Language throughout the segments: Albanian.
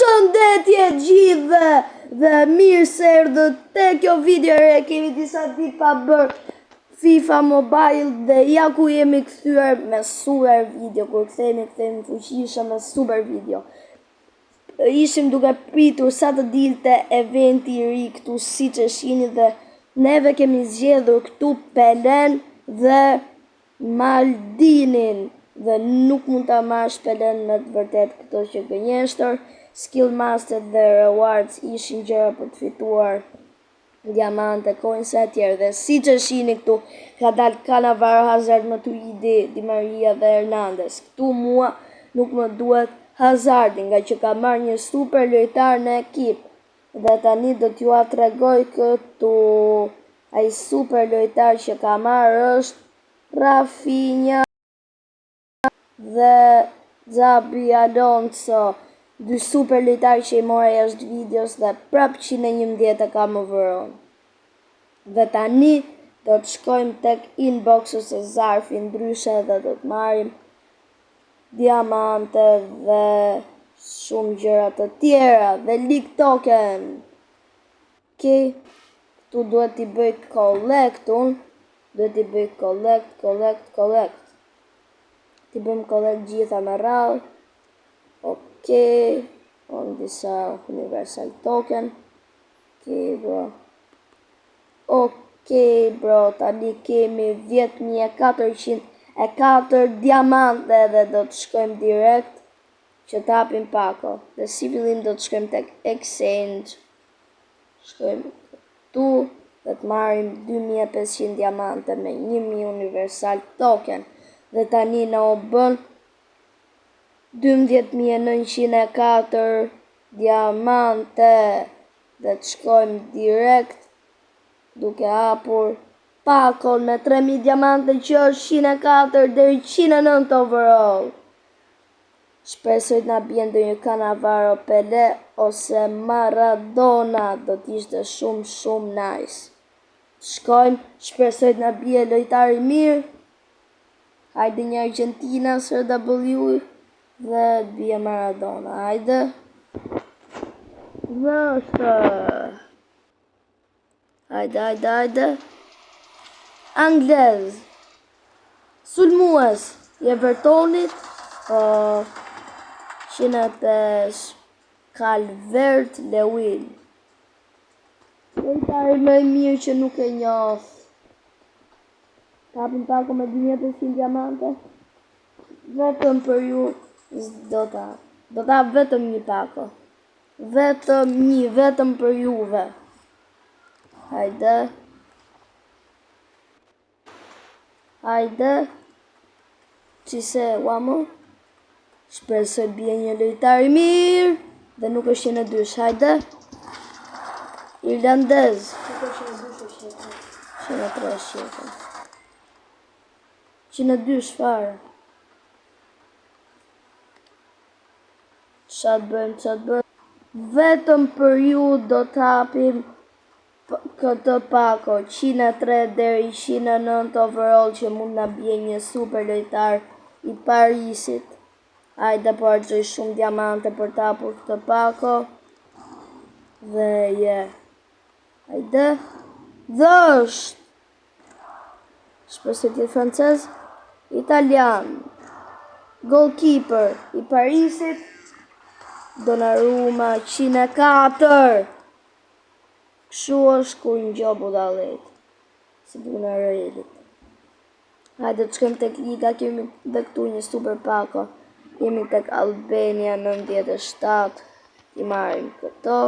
Përshëndetje gjithëve dhe mirë se erdhët te kjo video re. Kemi disa ditë pa bërë FIFA Mobile dhe ja ku jemi kthyer me super video. Kur kthehemi fuqishëm me super video. Ishim duke pritur sa të dilte eventi I ri këtu siç e shihni dhe neve kemi zgjedhur këtu Pelen dhe Maldinin. Dhe nuk mund ta marrësh Pelen me të vërtet këto që gënjeshtër. Skill Master dhe Rewards ishin gjëra për të fituar diamante, coins e tjerë. Dhe siç e shihni këtu, ka dalë Cannavaro, Hazard, Matuidi, Di Maria dhe Hernandez. Këtu mua nuk më duhet Hazardi, nga që ka marrë një super lojtar në ekip. Dhe tani do t'ju tregoj këtu. Ai super lojtar që ka marrë është Rafinha dhe Xabi Alonso. Dy super lojtarë që I mora jashtë videos dhe prap 111 e kam overall. Dhe tani do të shkojmë tek inbox ose zarfi ndryshe dhe do të marrim diamante dhe shumë gjëra të tjera dhe league token. Okej, këtu duhet t'i bëj collect unë. Duhet t'i bëj collect. T'i bëjmë collect gjitha me radhë. Okej, on disa universal token. Okej bro, tani kemi 10.404 diamante dhe do të shkojmë direkt që t'hapim pako. Dhe si fillim do të shkojmë tek exchange. Shkojmë këtu dhe të marrim 2500 diamante me 1000 universal token. Dhe tani na u bën 12.904 diamante dhe të shkojmë direkt duke hapur pakon me 3000 diamante që është 104 deri 109 overall. Shpresoj të na bien ndonjë Cannavaro, Pele ose Maradona, do t'ishte shumë nice. Shkojmë, shpresoj të na bie lojtar I mirë. Hajde një Argentina SW dhe bie Maradona. Hajde. Dhe është. Hajde. Anglez. Sulmues I Evertonit. 105 Calvert Lewin. Lojtari më I mirë që nuk e njoh. Kapim pako me 2500 diamante. Vetëm për ju do ta vetëm një pako. Vetëm për juve. Hajde. Qise, uamo. Shpresoj bie një lojtar I mirë. Dhe nuk është 102, hajde. Irlandez. 103. 102 shfarë. Qatë bëjmë. Vetëm për ju do t'hapim këtë pako. 103 deri 109 overall që mund na bie një super lojtar I Parisit. Hajde po harxoj shumë diamante për t'hapur këtë pako. Dhe hajde. Dhe është. Shpresoj t'jetë francez. Italian. Goalkeeper I Parisit. Donnarumma 104. Kështu është kur një gjo budallet. Si buna rejlit. Hajde të shkojmë tek Liga, kemi dhe këtu një super pako. Jemi tek Albania 97. I marrim këto.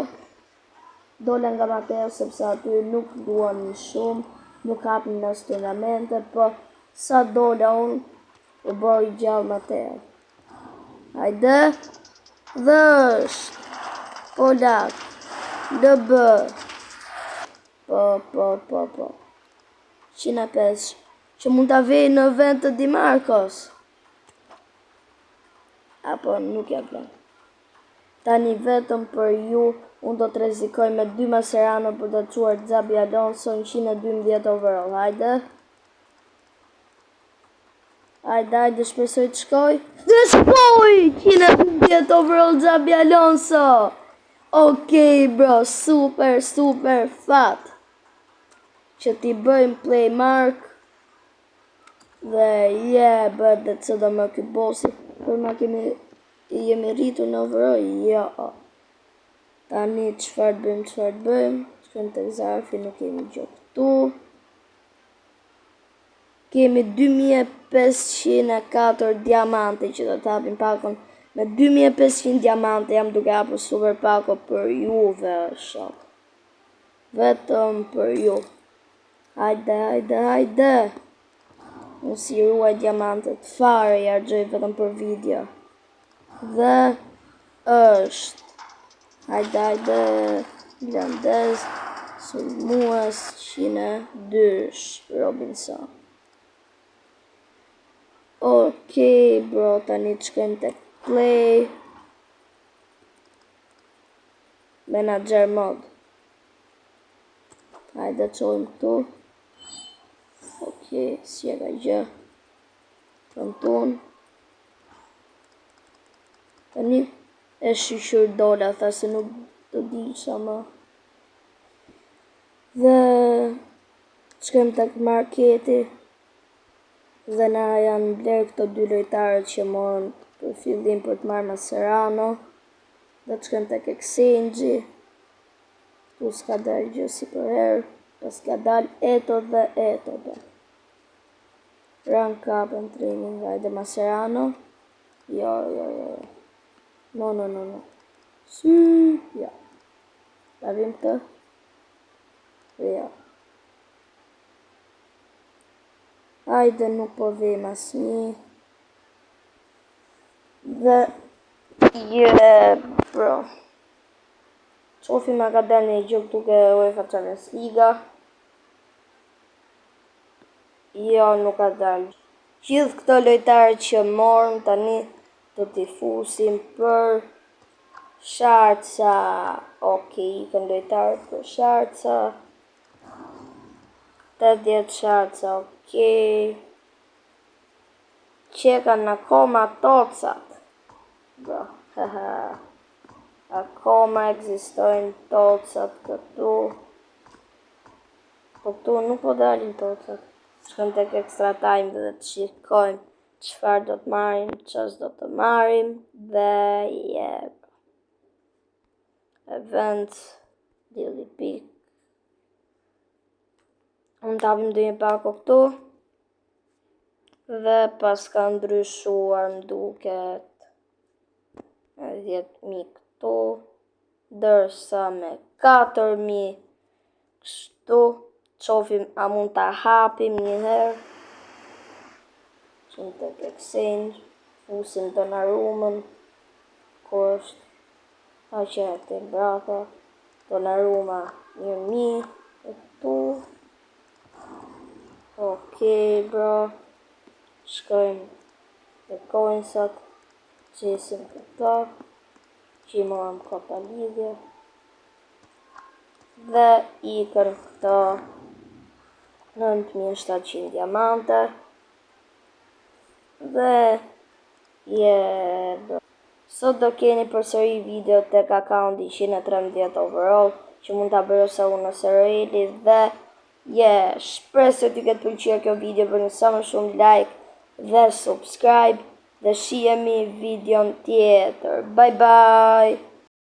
Dole nga Mateo sepse aty nuk duan një shumë. Nuk hapin në turnamente, po sa dole unë u boj gjallë Mateo. Hajde. Dhe është Polak LB po 105 që mund ta vej në vend të Di Marcos. Apo nuk ja vlen. Tani vetëm për ju unë do të rrezikoj me 2 Mascherano për të çuar Xabi Alonso në 112 overall. Hajde. Hajde, shpresoj të shkoj. Dhe shkoj! 110 overall Xabi Alonso. Okej, bro, super fat. Që ti bëjmë play mark. Dhe bëhet dhe të më këtë bossi. Për ma jemi rritur në overall? Jo. Tani çfarë bëjmë? Shkojmë të Zarfi, nuk kemi gjë këtu. Kemi 2504 diamante që do të hapim pakon. Me 2500 diamante jam duke hapur super pako për juve, shok. Vetëm për ju. Hajde. Unë si ruaj diamantet fare, ja gjoj vetëm për video. Dhe është. Hajde. Glandez. Sulmues 102 Robinson. Okej, bro, tani të shkojmë të play. Manager mode. Hajde të qojmë këtu. Okej, si e ka gjë. Këntun. Tani e shqyqyr dola, tha se nuk të di sa më. Dhe të shkojmë të marketi. Dhe na janë blerë këto 2 lojtarët që morën për fillim për të marrë Mascherano. Dhe të shkojmë tek exchange. Tu s'ka dalë gjë si për herë. Pas ka dalë Eto. Rank up and training. Hajde Mascherano. Jo. No. Ja. Ta vim këtë? Ja. Hajde, nuk po vim asnjë. Dhe bro. Qofi ma ka dalë një gjë duke UEFA Champions Liga. Jo, nuk ka dalë. Gjithë këto lojtarë që morëm tani do t'i fusim për Sharca. Okej, ikën lojtarët për Sharca. 80 Sharca, okej. Qekan akoma tocat. Bro, akoma ekzistojnë tocat këtu. Po këtu nuk po dalin tocat. Shkëm tek extra time dhe të shikojmë qëfar do të marim, qës do të marim. Dhe event, daily pick. Unë të apim dhe një pako këtu. Dhe pas ka ndryshuar mduket 10.000 këtu. Dërsa me 4.000 kështu. Qofim a mund të hapim njëherë. Qëmë të exchange. Fusim Donnarumën. Ko është? A që e të brata. Donnaruma 1.000. E tu. Okej, bro. Shkojmë të coinsat. Qesim këta. Që i morëm Copa Ligë. Dhe i kërë këta 9700 diamante. Dhe bro. Sot do keni përsëri video tek akaunti 113 overall që mund ta bëjë ose unë ose Roeli dhe shpresoj t'ju ketë pëlqyer kjo video, bëni sa më shumë like dhe subscribe dhe shihemi videon tjetër. Bye bye.